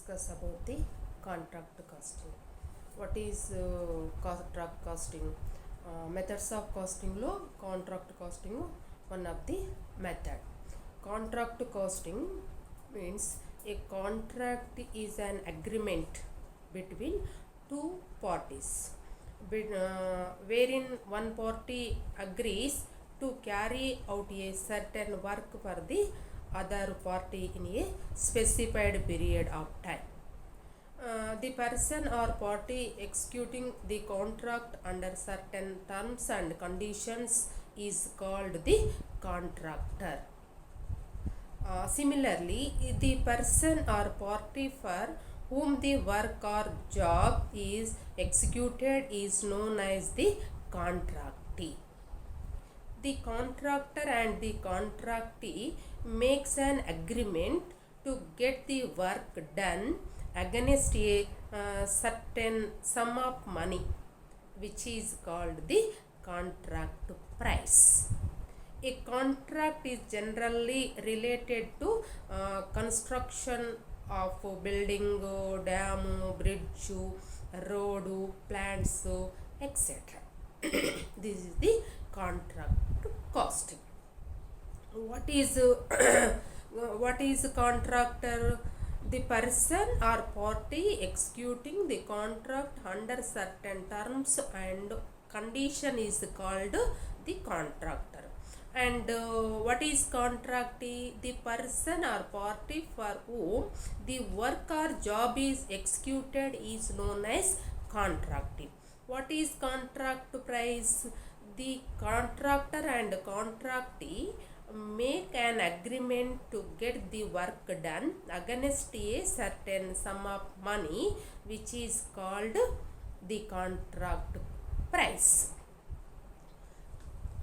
discuss about the contract costing. What is contract costing? Methods of costing lo contract costing one of the method. Contract costing means a contract is an agreement between two parties wherein one party agrees to carry out a certain work for the other party in a specified period of time. The person or party executing the contract under certain terms and conditions is called the contractor. Similarly, the person or party for whom the work or job is executed is known as the contractee. The contractor and the contractee makes an agreement to get the work done against a certain sum of money, which is called the contract price. A contract is generally related to construction of building, dam, bridge, road, plants, etc. This is the contract costing. What is contractor? The person or party executing the contract under certain terms and condition is called the contractor. And what is contractee? The person or party for whom the work or job is executed is known as contractee. What is contract price? The contractor and contractee make an agreement to get the work done against a certain sum of money, which is called the contract price.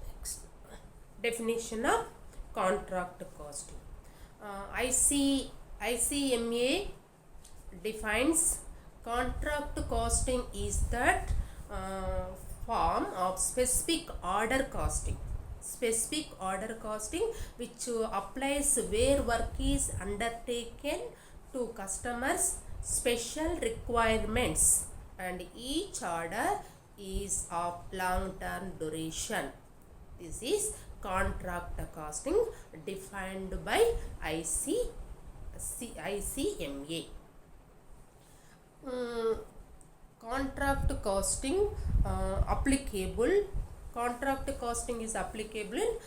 Next, definition of contract costing. ICMA defines contract costing is that form of specific order costing which applies where work is undertaken to customers' special requirements and each order is of long-term duration. This is contract costing defined by ICMA. Contract costing applicable. Contract costing is applicable in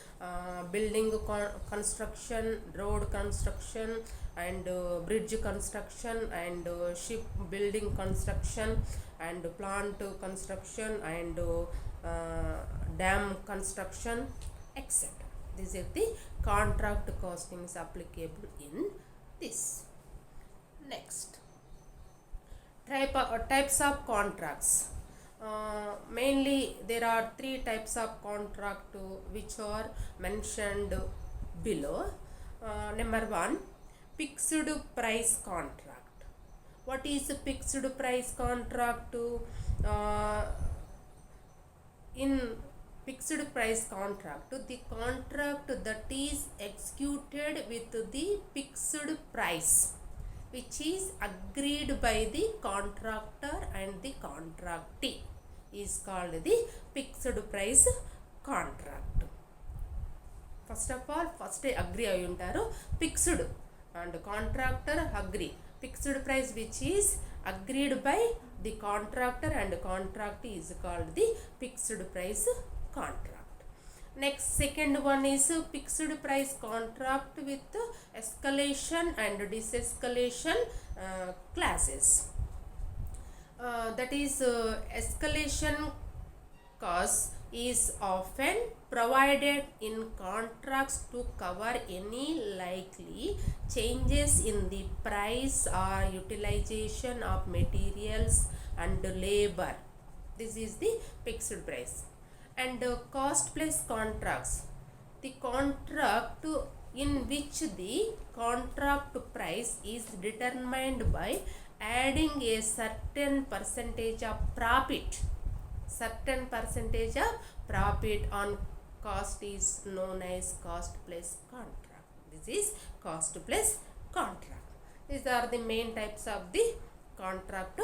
building construction, road construction, and bridge construction, and ship building construction, and plant construction, and dam construction, etc. This is the contract costing is applicable in this. Next, types of contracts. Mainly there are three types of contract which are mentioned below. Number one, fixed price contract. What is a fixed price contract? In fixed price contract, the contract that is executed with the fixed price which is agreed by the contractor and the contractee is called the fixed price contract. First of all, first agree ayuntaru fixed and contractor agree. Fixed price which is agreed by the contractor and contractee is called the fixed price contract. Next, second one is fixed price contract with escalation and disescalation clauses. That is, escalation clause is often provided in contracts to cover any likely changes in the price or utilization of materials and labor. This is the fixed price. And cost plus contracts. The contract in which the contract price is determined by adding a certain percentage of profit. Certain percentage of profit on cost is known as cost plus contract. This is cost plus contract. These are the main types of the contract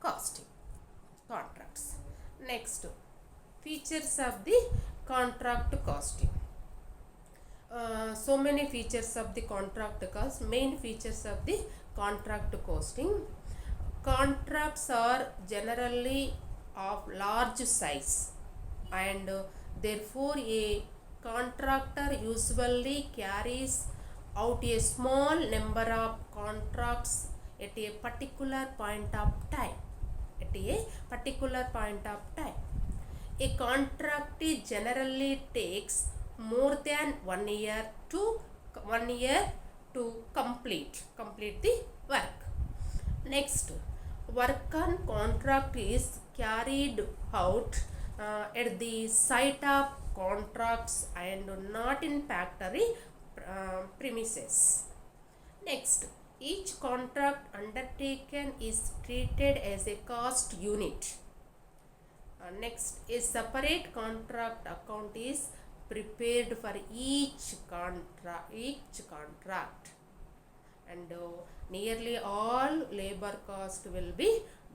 costing contracts. Next, features of the contract costing. So many features of the contract cost. Main features of the contract costing. Contracts are generally of large size, and therefore a contractor usually carries out a small number of contracts at a particular point of time. At a particular point of time, a contract generally takes more than 1 year to complete the work. Next, work on contract is carried out at the site of contracts and not in factory premises. Next, each contract undertaken is treated as a cost unit. Next, a separate contract account is prepared for each contract, and nearly all labor cost will be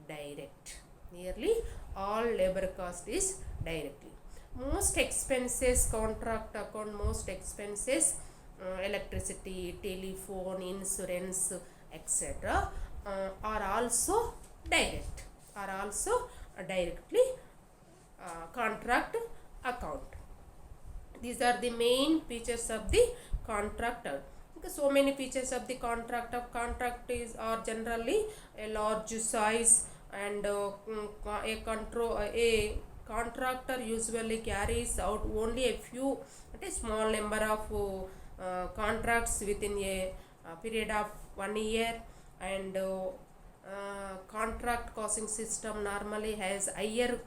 direct. Nearly all labor cost is directly. Most expenses, contract account, most expenses, electricity, telephone, insurance, etc. Are also direct, are also directly contract account. These are the main features of the contract. So many features of the contract are generally a large size, and a contractor usually carries out only a few, a small number of contracts within a period of 1 year, and contract costing system normally has higher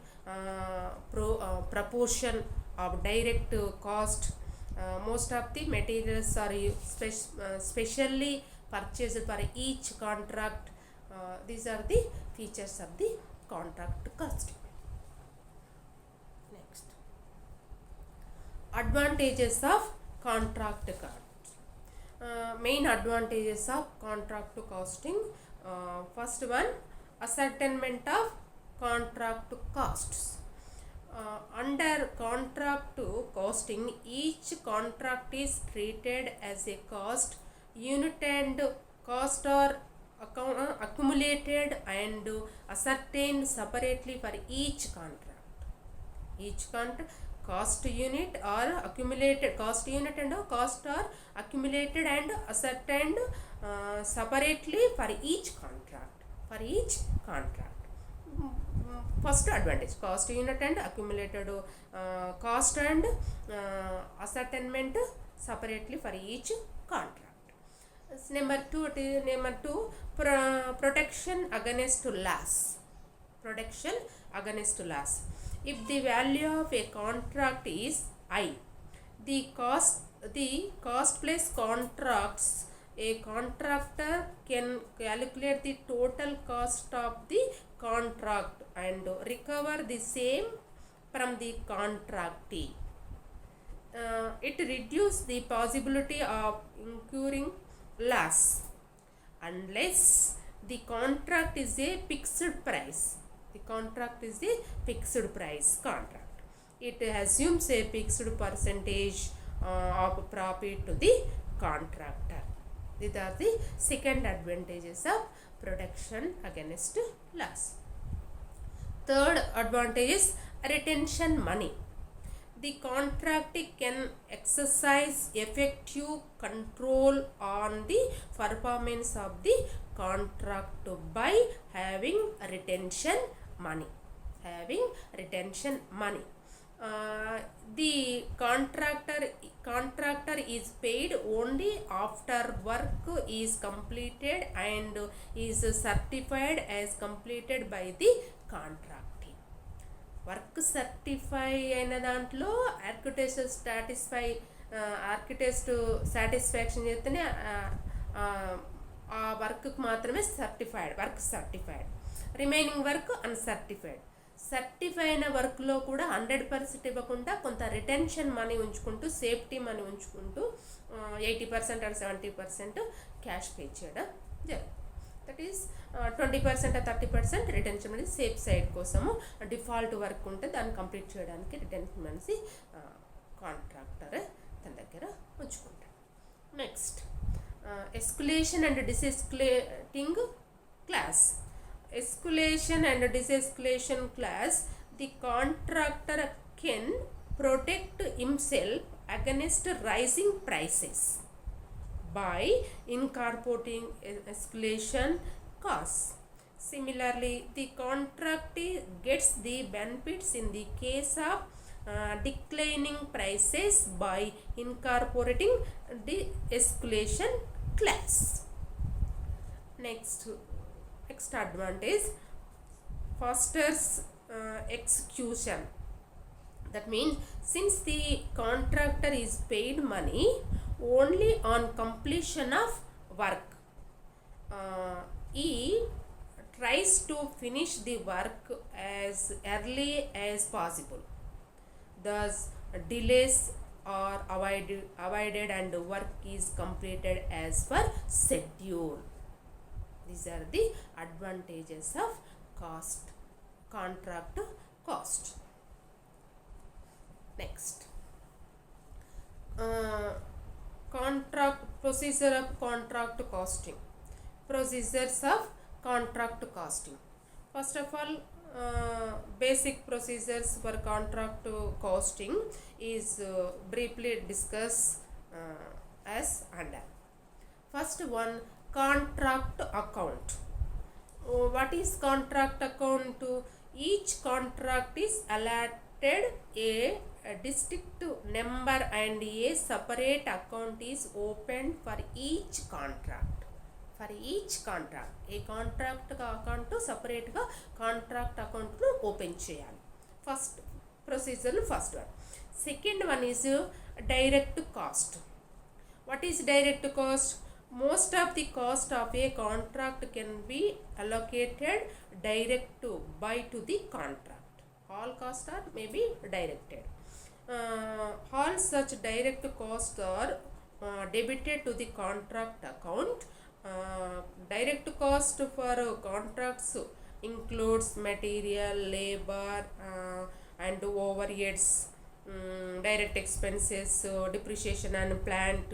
proportion of direct cost. Most of the materials are specially purchased for each contract. These are the features of the contract costing. Next, advantages of contract cost. Main advantages of contract costing. First one, ascertainment of contract costs. Under contract costing, each contract is treated as a cost unit, and costs are accumulated and ascertained separately for each contract. Each contract cost unit are accumulated, cost unit and cost are accumulated and ascertained separately for each contract. For each contract. First advantage, cost unit and accumulated cost and ascertainment separately for each contract. Number two, protection against loss. Protection against loss. If the value of a contract is high, the cost plus contracts, a contractor can calculate the total cost of the contract and recover the same from the contractee. It reduces the possibility of incurring loss unless the contract is a fixed price. The contract is a fixed price contract. It assumes a fixed percentage of profit to the contractor. These are the second advantages of protection against loss. Third advantage is retention money. The contractor can exercise effective control on the performance of the contract by having retention money. The contractor is paid only after work is completed and is certified as completed by the contractee. Work certify అయిన దాంట్లో architect satisfaction చేస్తేనే ఆ వర్క్కి మాత్రమే work certified. Remaining work uncertified. Certify అయిన వర్క్లో కూడా 100% ఇవ్వకుండా కొంత రిటెన్షన్ మనీ ఉంచుకుంటూ, సేఫ్టీ మనీ ఉంచుకుంటూ 80% or 70% క్యాష్ పే చేయడం దట్ ఈస్ 20% 30% రిటెన్షన్ అనేది సేఫ్ సైడ్ కోసము డిఫాల్ట్ వర్క్ ఉంటే దాన్ని కంప్లీట్ చేయడానికి రిటెన్షన్ అనేసి కాంట్రాక్టర్ తన దగ్గర ఉంచుకుంటాడు. Next escalation and deescalating clause. Escalation and desescalation class, the contractor can protect himself against rising prices by incorporating escalation costs. Similarly, the contractor gets the benefits in the case of declining prices by incorporating the escalation clause. Next advantage, fosters execution. That means since the contractor is paid money only on completion of work, he tries to finish the work as early as possible. Thus, delays are avoided and work is completed as per schedule. These are the advantages of contract cost. Next, procedure of contract costing. Procedures of contract costing. First of all, basic procedures for contract costing is briefly discussed as under. First one, contract account. What is contract account? Each contract is allotted a distinct number and a separate account is opened for each contract. For each contract, a contract account separate గా contract account ను open చేయాలి. First procedure first one. Second one is direct cost. What is direct cost? Most of the cost of a contract can be allocated direct to the contract. All costs are may be directed. All such direct costs are debited to the contract account. Direct cost for contracts includes material, labor, and overheads. Direct expenses, depreciation and plant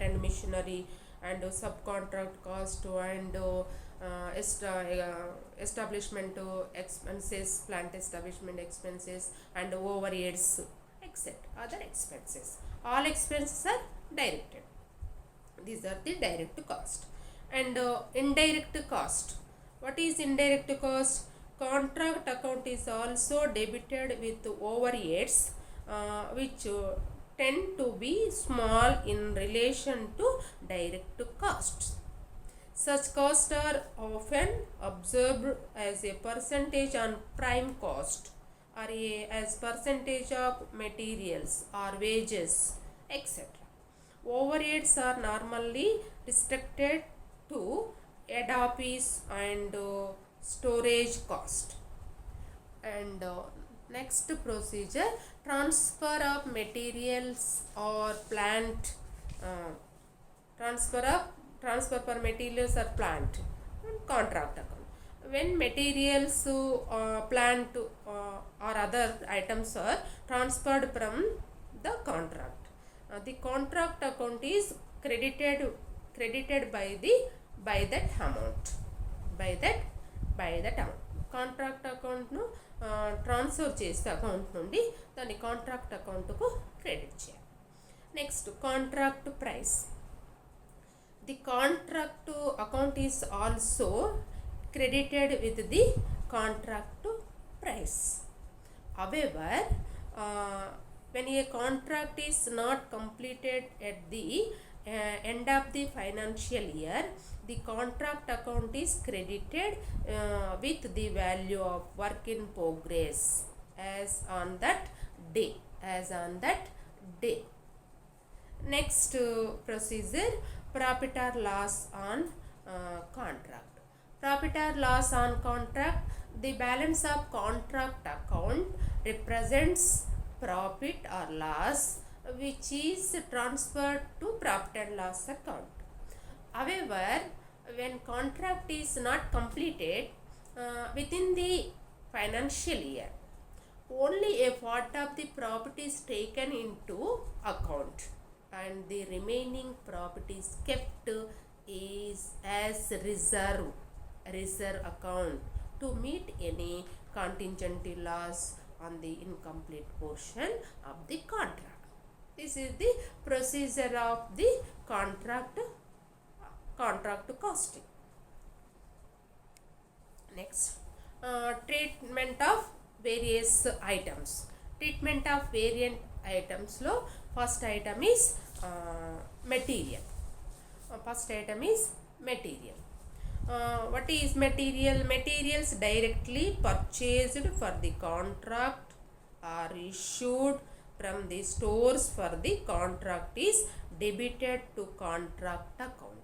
and machinery, and subcontract cost, and establishment expenses, plant establishment expenses, and overheads, etc. Other expenses. All expenses are directed. These are the direct cost. And indirect cost. What is indirect cost? Contract account is also debited with overheads which tend to be small in relation to direct costs. Such costs are often observed as a percentage on prime cost, or as percentage of materials or wages, etc. Overheads are normally restricted to head office and storage cost. And next procedure, transfer of materials or plant, transfer for materials or plant, and contract account. When materials, plant or other items are transferred from the contract, the contract account is credited by that amount. Contract అకౌంట్ను transfer చేస్తే account నుండి దాన్ని contract అకౌంట్కు credit చేయాలి. Next, contract price. The contract account is also credited with the contract price. However, when a contract is not completed at the end of the financial year, the contract account is credited with the value of work in progress as on that day. Next procedure, profit or loss on contract. Profit or loss on contract. The balance of contract account represents profit or loss which is transferred to profit and loss account. However, when contract is not completed within the financial year, only a part of the property is taken into account and the remaining property is kept is as reserve account to meet any contingency loss on the incomplete portion of the contract. This is the procedure of the contract costing. Next, treatment of various items. Treatment of variant items lo first item is material. First item is material. What is material? Materials directly purchased for the contract or issued from the stores for the contract is debited to contract account.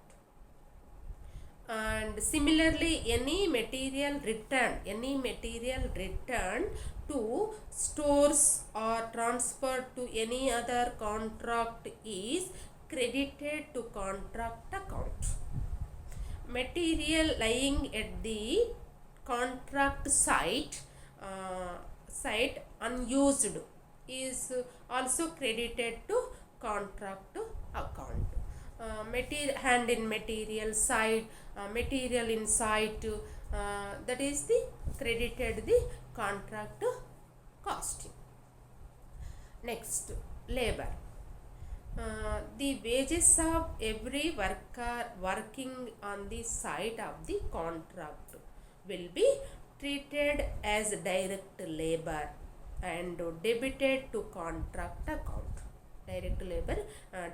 And similarly, any material returned to stores or transferred to any other contract is credited to contract account. Material lying at the contract site unused is also credited to contract account. Hand in material side, material in site, that is the credited the contract costing. Next, labor. The wages of every worker working on the site of the contract will be treated as direct labor and debited to contract account. Direct labor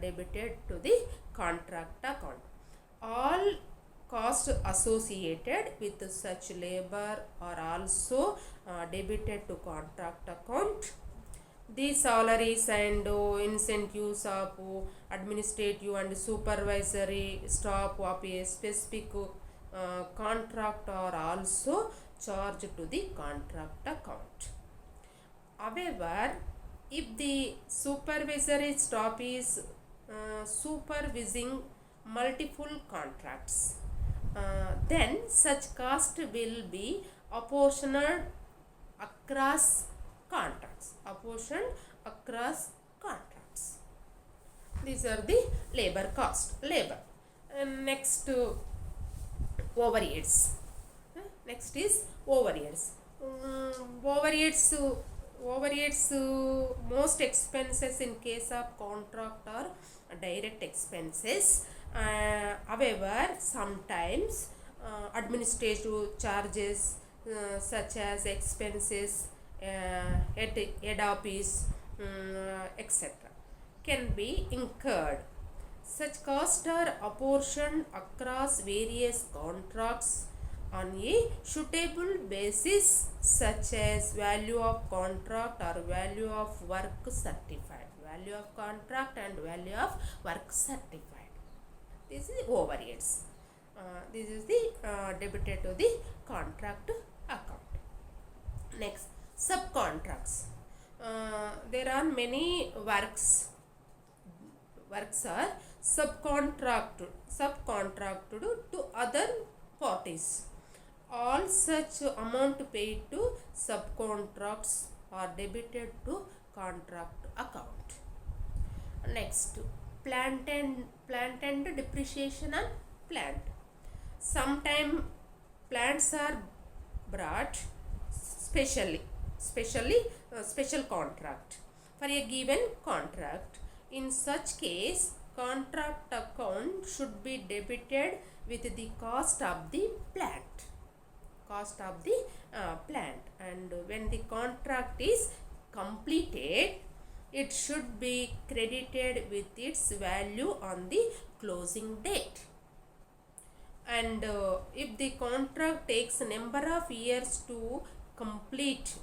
debited to the contract account. All costs associated with such labor are also debited to contract account. The salaries and incentives of administrative and supervisory staff of a specific contract are also charged to the contract account. However, if the supervisory staff is supervising multiple contracts, then such cost will be apportioned across contracts. These are the labor cost. Next, overheads. Next is overheads. Overheads, most expenses in case of contract are direct expenses. However, sometimes administrative charges such as expenses at head office, etc. can be incurred. Such costs are apportioned across various contracts on a suitable basis, such as value of contract or value of work certified. Value of contract and value of work certified. This is overheads. This is the debited to the contract account. Next, subcontracts. There are many works are subcontracted to other parties. All such amount paid to subcontracts are debited to contract account. Next, plant and depreciation on plant. Sometimes plants are brought special contract for a given contract. In such case, contract account should be debited with the cost of the plant. And when the contract is completed, it should be credited with its value on the closing date. And if the contract takes a number of years to complete,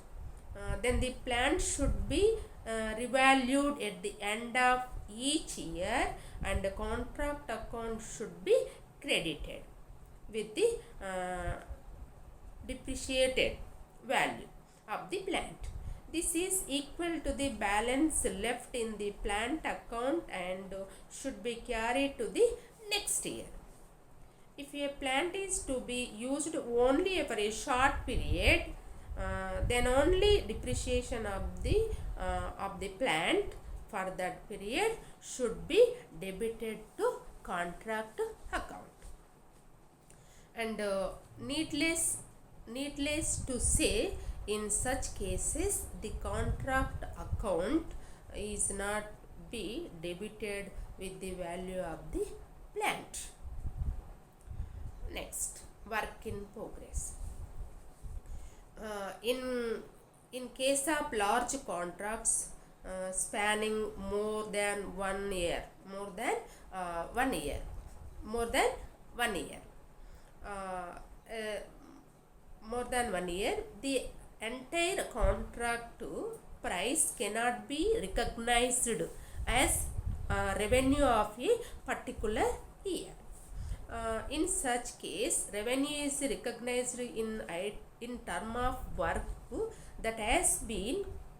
then the plant should be revalued at the end of each year, and the contract account should be credited with the depreciated value of the plant. This is equal to the balance left in the plant account and should be carried to the next year. if a plant is to be used only for a short period, then only depreciation of the plant for that period should be debited to contract account. And needless to say, in such cases the contract account is not be debited with the value of the plant. Next, work in progress. In case of large contracts spanning more than 1 year, more than 1 year, more than 1 year, more than 1 year, the entire contract price cannot be recognized as revenue of a particular year. In such case, revenue is recognized in term of work that has been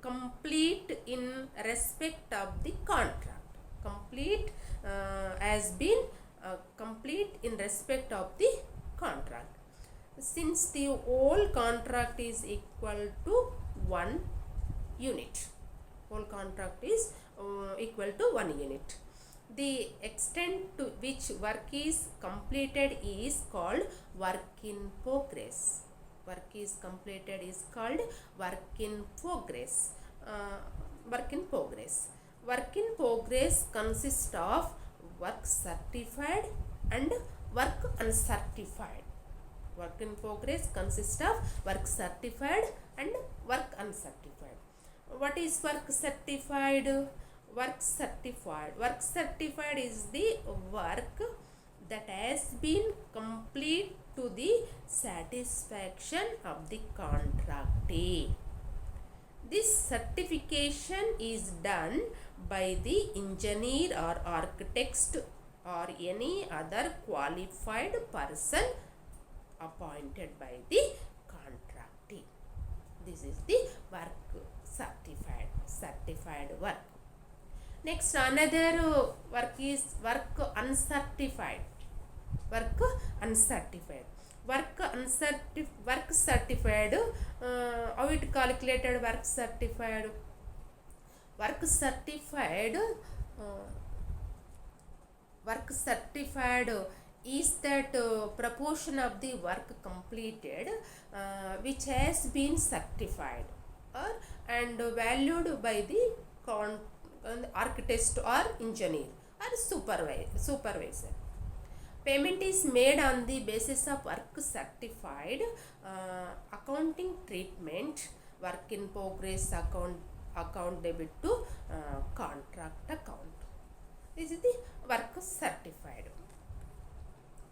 complete in respect of the contract. Complete has been complete in respect of the contract. Since the whole contract is equal to 1 unit, whole contract is equal to 1 unit. The extent to which work is completed is called work in progress. Work is completed is called work in progress. Work in progress. Work in progress consists of work certified and work uncertified. Work in progress consists of work certified and work uncertified. What is work certified? Work certified is the work that has been complete to the satisfaction of the contractee. This certification is done by the engineer or architect or any other qualified person appointed by the contractee. This is the work certified work. Next, another work is work uncertified. Work uncertified. Work certified. How it calculated work certified? Work certified. Work certified is that proportion of the work completed which has been certified and valued by the architect or engineer or supervisor. Payment is made on the basis of work certified. Accounting treatment, work in progress account debit to contract account. This is the work certified.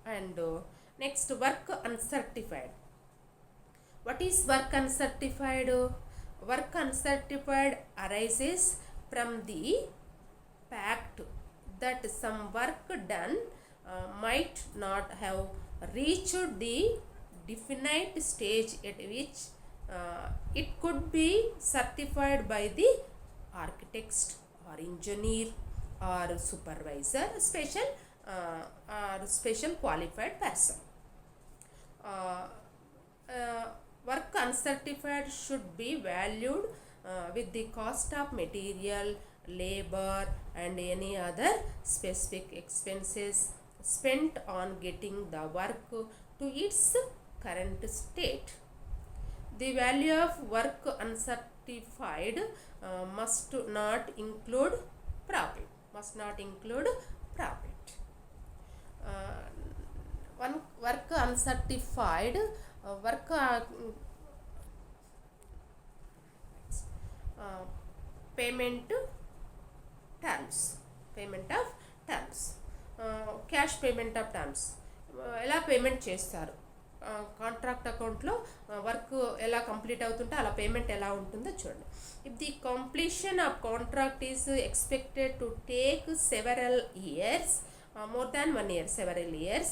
And next, work uncertified. What is work uncertified? Work uncertified arises from the fact that some work done might not have reached the definite stage at which it could be certified by the architect or engineer or supervisor, special qualified person. Work uncertified should be valued with the cost of material, labor and any other specific expenses spent on getting the work to its current state. The value of work uncertified must not include profit. One work uncertified payment terms. Cash payment of terms. ఎలా payment చేస్తారు? Contract అకౌంట్లో work ఎలా complete అవుతుంటే అలా payment ఎలా ఉంటుందో చూడండి. If the completion of contract is expected to take several years, more than 1 year, several years,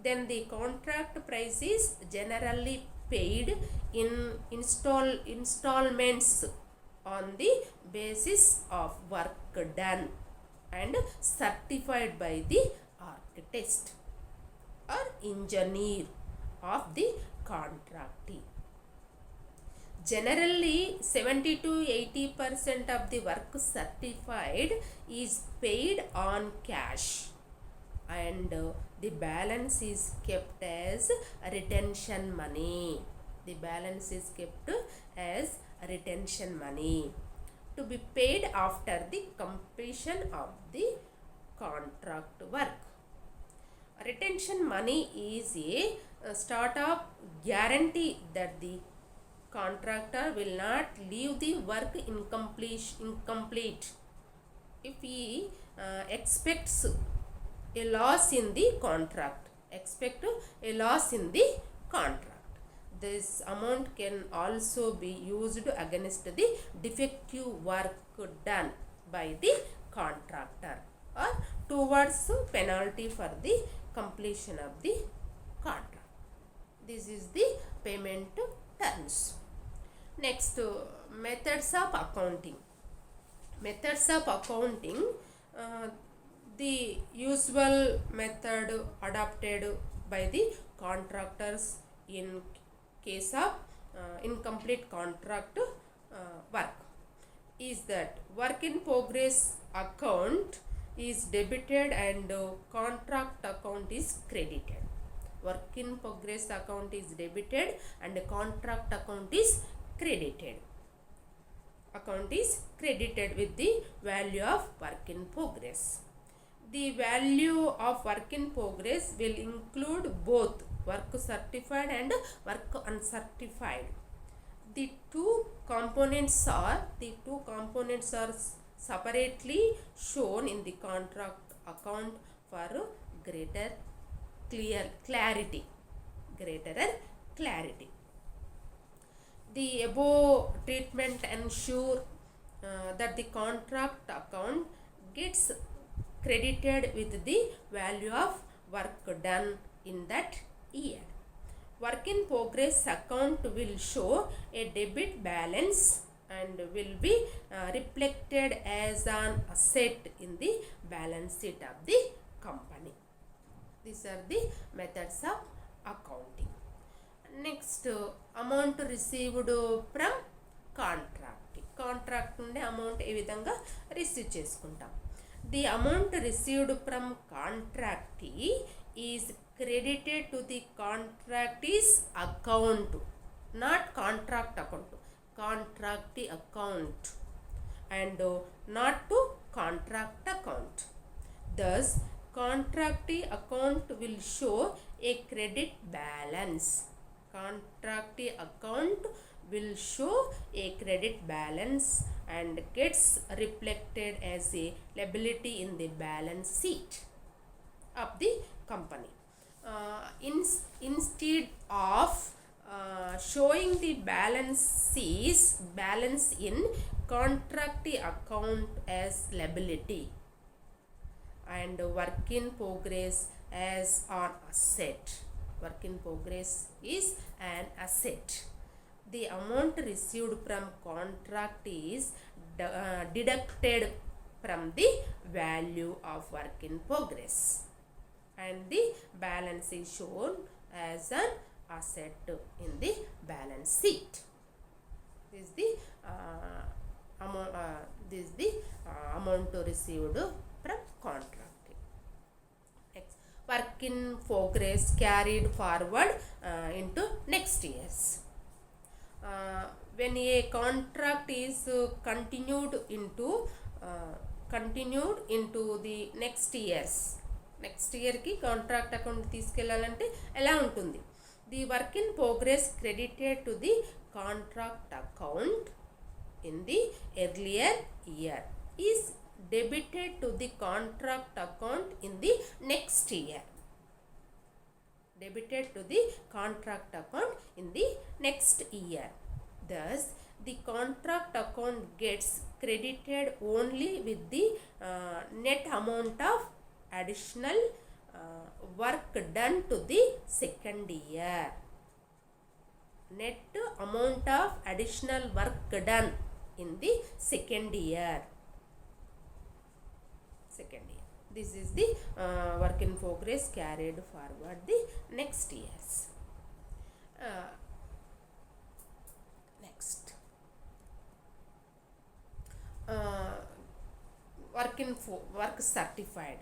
then the contract price is generally paid in installments on the basis of work done and certified by the architect. or engineer of the contractee. Generally, 70 to 80% of the work certified is paid on cash, and the balance is kept as retention money. The balance is kept as retention money to be paid after the completion of the contract work. Retention money is a start of guarantee that the contractor will not leave the work incomplete if he expects a loss in the contract. This amount can also be used against the defective work done by the contractor or towards penalty for the completion of the contract. This is the payment terms. Next, methods of accounting. The usual method adopted by the contractors in case of incomplete contract work is that work in progress account is debited and contract account is credited. Work in progress account is debited and contract account is credited. Account is credited with the value of work in progress. The value of work in progress will include both work certified and work uncertified. The two components are separately shown in the contract account for greater clarity. The above treatment ensure that the contract account gets credited with the value of work done in that year. Work in progress account will show a debit balance and will be reflected as an asset in the balance sheet of the company. These are the methods of accounting. Next, amount received from contract నుండి amount ఏ విధంగా receive చేసుకుంటాం. The amount received from contractee is credited to the contractee's account, not contract account, contractee account, and not to contract account. Thus, contractee account will show a credit balance. Contractee account will show a credit balance and gets reflected as a liability in the balance sheet of the company. Instead of showing the balance in contractee account as liability and work in progress as an asset. Work in progress is an asset. The amount received from contract is deducted from the value of work in progress and the balance is shown as an asset in the balance sheet. This is the amount received from contract. Next, work in progress carried forward into next years. When a contract is continued into the next year ki contract account తీసుకెళ్ళాలంటే ఎలా ఉంటుంది? The work in progress credited to the contract account in the earlier year is debited to the contract account in the next year. Thus, the contract account gets credited only with the net amount of additional work done to the second year. Net amount of additional work done in the second year. This is the work in progress carried forward the next years. Next, work certified.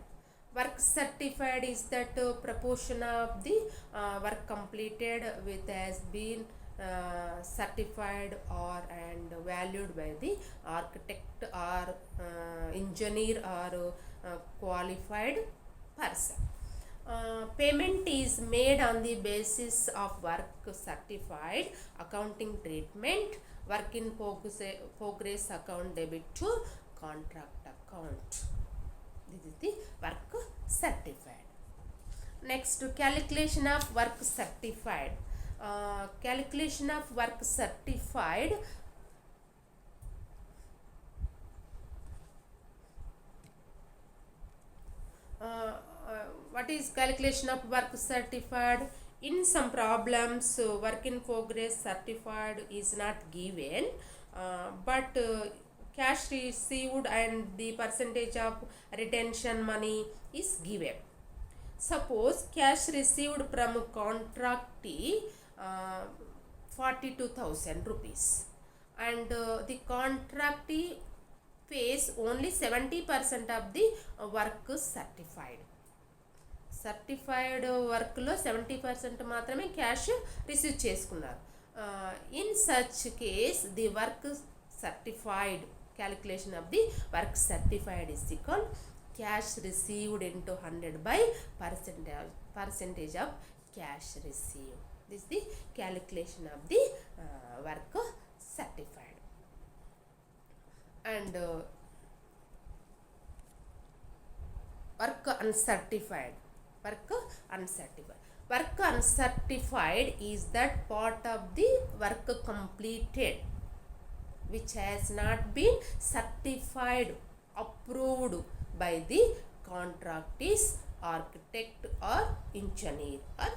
Work certified is that proportion of the work completed with has been certified or and valued by the architect or engineer or qualified person. Payment is made on the basis of work certified accounting treatment, work in progress account debit to contract account. This is the work certified. Next, calculation of work certified. Calculation of work certified. What is calculation of work certified? In some problems, work in progress certified is not given, but cash received and the percentage of retention money is given. Suppose cash received from contractee 42,000 rupees and the contractee pays only 70% of the work certified. Certified వర్క్లో 70% మాత్రమే cash receive చేసుకున్నారు. In such case the work certified calculation of the work certified is equal cash received into 100 by percentage of cash received. This is the calculation of the work certified. And work uncertified. Work uncertified is that part of the work completed which has not been certified, approved by the contractees, architect or engineer or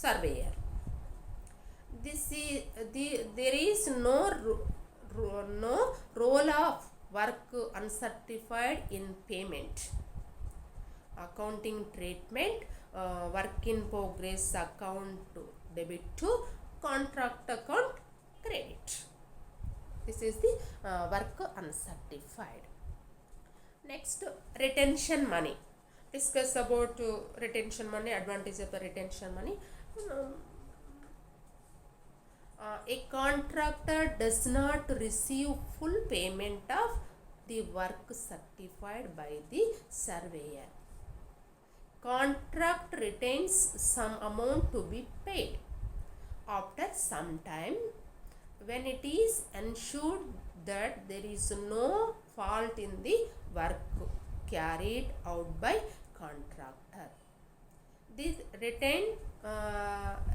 surveyor. There is no role of work uncertified in payment. Accounting treatment, work in progress account debit to contract account credit. This is the work uncertified. Next, retention money. Discuss about retention money, advantage of the retention money. A contractor does not receive full payment of the work certified by the surveyor. Contract retains some amount to be paid after some time when it is ensured that there is no fault in the work carried out by contractor. This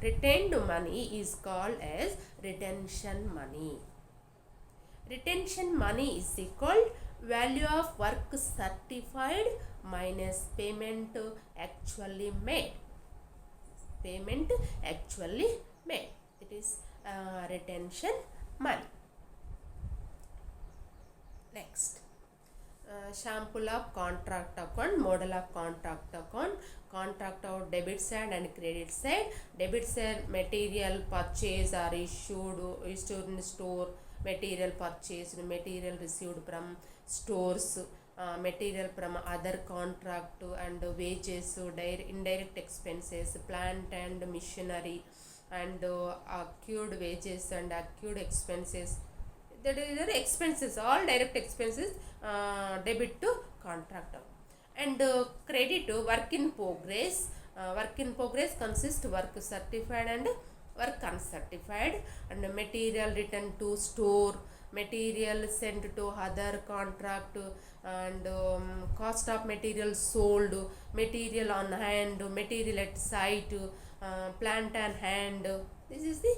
retained money is called as retention money. Retention money is equal value of work certified minus payment actually made. Payment actually made. It is retention money. Next, sample of contract account, model of contract account. Contract out debit side and credit side. Debit side, material purchase or issued in store, material purchased, material received from stores, material from other contract and wages, indirect expenses, plant and machinery, and accrued wages and accrued expenses. That is expenses, all direct expenses debit to contractor. And credit to work in progress. Work in progress consists work certified and work uncertified, and material returned to store, material sent to other contract, and cost of material sold, material on hand, material at site, plant on hand. This is the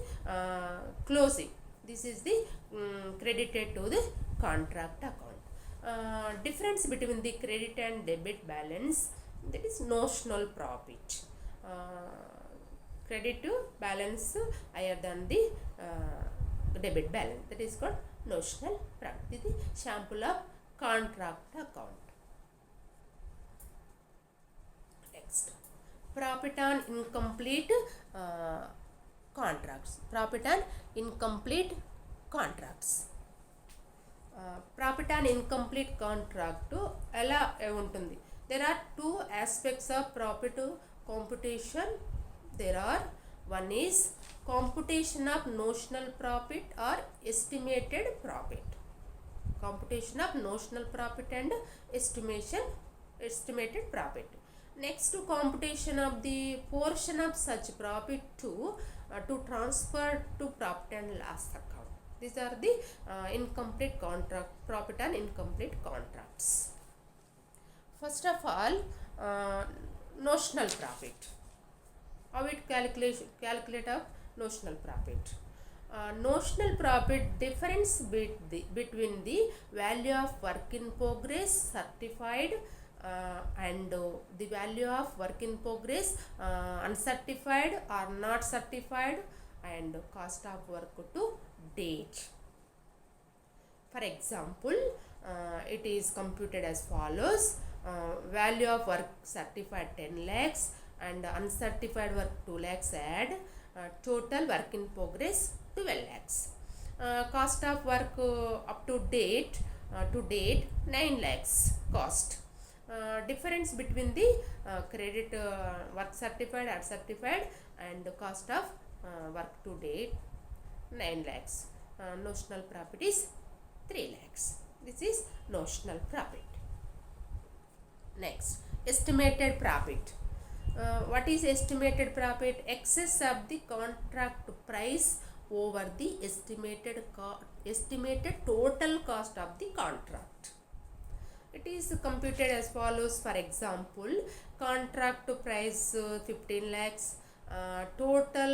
closing. This is the credited to the contract account. Difference between the credit and debit balance, that is notional profit. Credit to balance higher than the debit balance, that is called notional profit. This is the sample of contract account. Next, profit on incomplete contracts. Profit on incomplete contracts. Profit on incomplete contract ఎలా ఉంటుంది? There are two aspects of profit computation. There are, one is computation of notional profit or estimated profit. Computation of notional profit and estimated profit. Next, computation of the portion of such profit to transfer to profit and loss account. These are the incomplete contract, profit and incomplete contracts. First of all, notional profit. How it calculate of notional profit? Notional profit difference between the value of work in progress certified and the value of work in progress uncertified or not certified, and cost of work to date. For example, it is computed as follows: value of work certified 10 lakhs and uncertified work 2 lakhs add, total work in progress 12 lakhs. Cost of work up to date 9 lakhs cost. Difference between the credit work certified, uncertified, and cost of work to date 9 lakhs. Notional profit is 3 lakhs. This is notional profit. Next, estimated profit. What is estimated profit? Excess of the contract price over the estimated total cost of the contract. It is computed as follows. For example, contract price 15 lakhs, total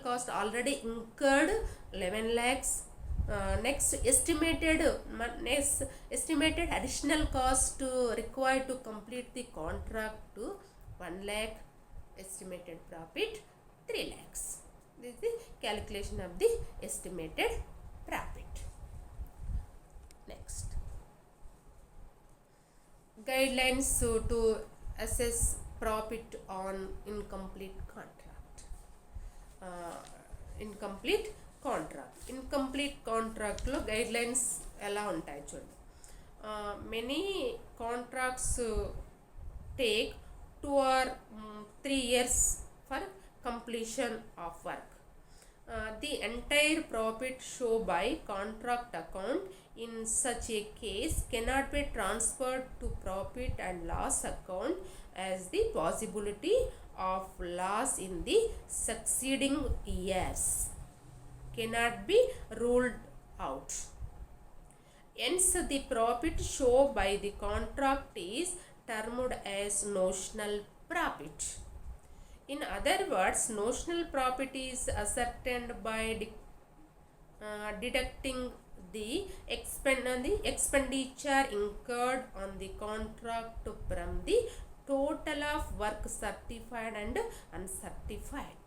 cost already incurred 11 lakhs. Next, estimated additional cost required to complete the contract to 1 lakh. Estimated profit 3 lakhs. This is the calculation of the estimated profit. Next, guidelines to assess profit on incomplete contract. Incomplete contract లో guidelines ఎలా ఉంటాయి చూడండి. Many contracts take 2 or 3 years for completion of work. The entire profit shown by contract account in such a case cannot be transferred to profit and loss account, as the possibility of loss in the succeeding years cannot be ruled out. Hence, the profit shown by the contract is termed as notional profit. In other words, notional profit is ascertained by deducting the expenditure incurred on the contract from the total of work certified and uncertified.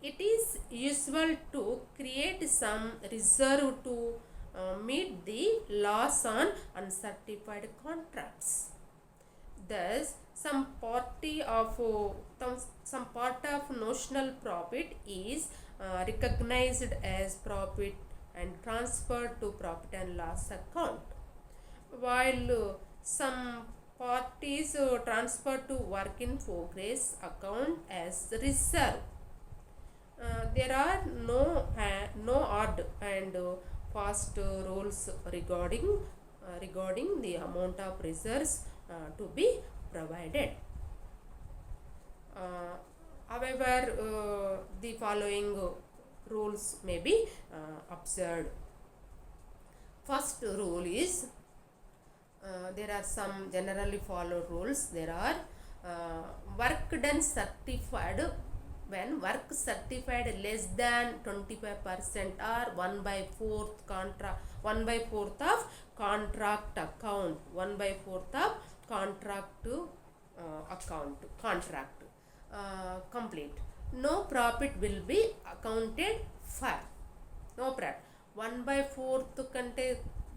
It is usual to create some reserve to meet the loss on uncertified contracts. Thus, some part of notional profit is recognized as profit and transferred to profit and loss account, while some part is transferred to work in progress account as reserve. There are no hard and fast rules regarding the amount of reserves to be provided. However, the following rules may be observed. First rule is, there are some generally followed rules. There are work done certified when work certified less than 25% or 1/4 of contract account, 1/4 of contract complete. No profit will be accounted for. No profit. 1/4 కంటే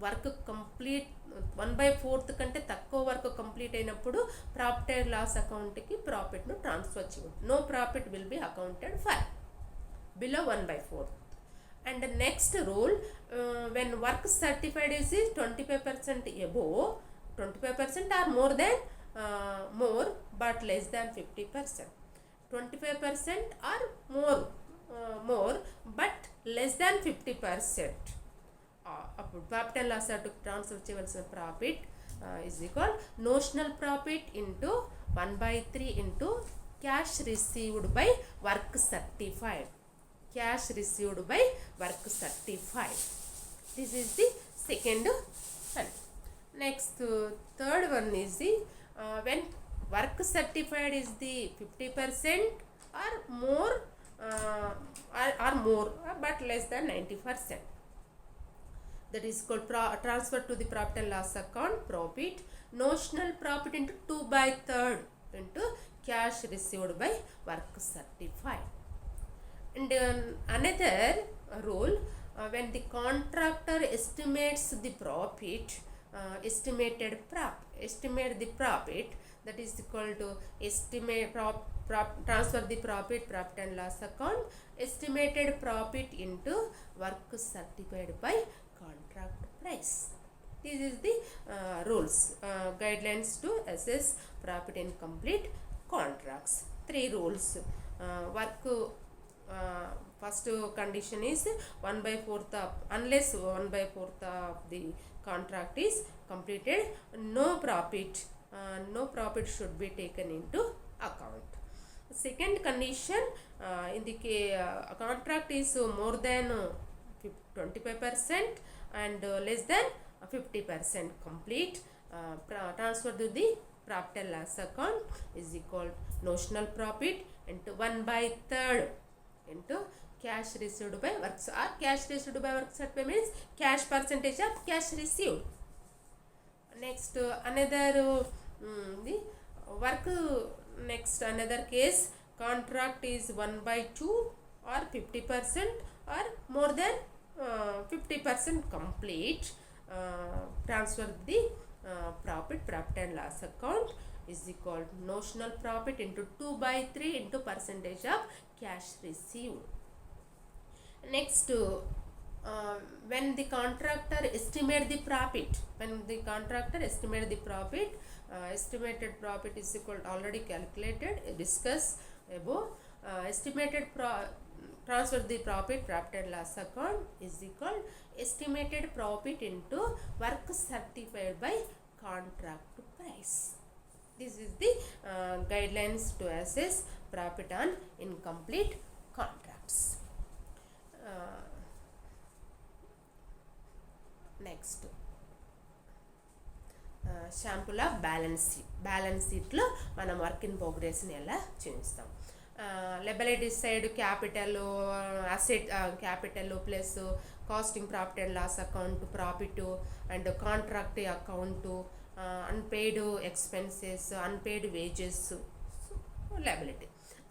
work complete 1/4 కంటే తక్కువ work complete అయినప్పుడు profit and loss అకౌంట్కి ప్రాఫిట్ను transfer చేయండి. No profit will be accounted for below 1/4. And the next rule, when work certified is 25% above, 25% or more than more but less than 50%, 25% or more but less than 50%, అప్పుడు profit and loss అటు transfer చేయవలసిన profit is equal notional profit into 1/3 into cash received by work certified. Cash received by work certified. This is the second one. Next, third one is the when work certified is the 50% or more or more but less than 90%. That is called transfer to the profit and loss account profit. Notional profit into 2/3 into cash received by work certified. And another rule, when the contractor estimates the profit, estimate the profit, that is equal to estimate transfer the profit and loss account, estimated profit into work certified by contract price. This is the rules, guidelines to assess profit in complete contracts. 3 rules. Work first condition is 1/4 of, unless 1/4 of the contract is completed, no profit should be taken into account. Second condition, in the contract is more than 25% and less than 50% complete, transfer to the profit and loss account is equal notional profit into 1/3 into cash received by works, or cash received by work certified means cash percentage of cash received. Next, another the work, next another case, contract is 1/2 or 50% or more than 50% complete, transfer the profit and loss account is equal notional profit into 2/3 into percentage of cash received. Next, when the contractor estimate the profit, estimated profit is equal to already calculated, discuss above, estimated transfer the profit and loss account is equal estimated profit into work certified by contract price. This is the guidelines to assess profit on incomplete contracts. Next, sample of balance షీట్లో మనం work in ప్రోగ్రెస్ని ఎలా చూపిస్తాం. Liabilities side capital, asset capital plus costing profit and loss account profit and contract account, unpaid expenses, unpaid wages, liability.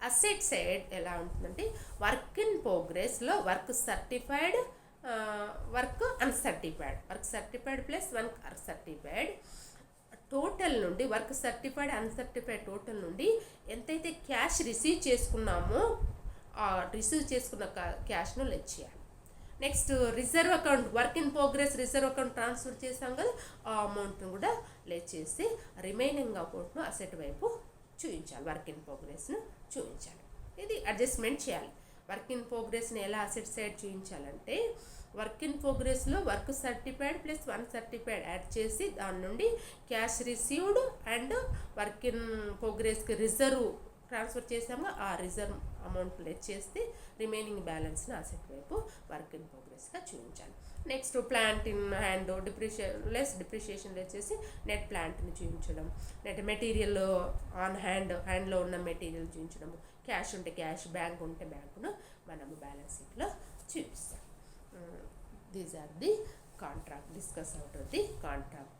Asset side ఎలా ఉంటుందంటే work in ప్రోగ్రెస్లో work certified, work uncertified, work certified plus work uncertified total నుండి, work certified uncertified total నుండి ఎంతైతే cash receive చేసుకున్నామో ఆ receive చేసుకున్న క్యాష్ను లెస్ చేయాలి. Next reserve account, work in progress reserve account transfer చేసాం కదా, ఆ అమౌంట్ను కూడా లెస్ చేసి రిమైనింగ్ అకౌంట్ను అసెట్ వైపు చూపించాలి, వర్క్ ఇన్ ప్రోగ్రెస్ను చూపించాలి. ఇది అడ్జస్ట్మెంట్ చేయాలి. వర్క్ ఇన్ ప్రోగ్రెస్ని ఎలా అసెట్ సైడ్ చూపించాలంటే వర్క్ ఇన్ ప్రోగ్రెస్లో work certified plus uncertified add చేసి దాని నుండి cash received and work in ప్రోగ్రెస్కి రిజర్వ్ ట్రాన్స్ఫర్ చేసామో ఆ రిజర్వ్ అమౌంట్ లెస్ చేస్తే రిమైనింగ్ బ్యాలెన్స్ని అసెట్ వైపు వర్క్ ఇన్ ప్రోగ్రెస్గా చూపించాలి. Next plant in hand depreciation less చేసి నెట్ ప్లాంట్ని చూపించడం, నెట్ మెటీరియల్ ఆన్ హ్యాండ్లో ఉన్న మెటీరియల్ చూపించడం, క్యాష్ ఉంటే క్యాష్, బ్యాంక్ ఉంటే బ్యాంకును మనము బ్యాలెన్స్ షీట్లో చూపిస్తాం. These are the contract, discuss out of the contract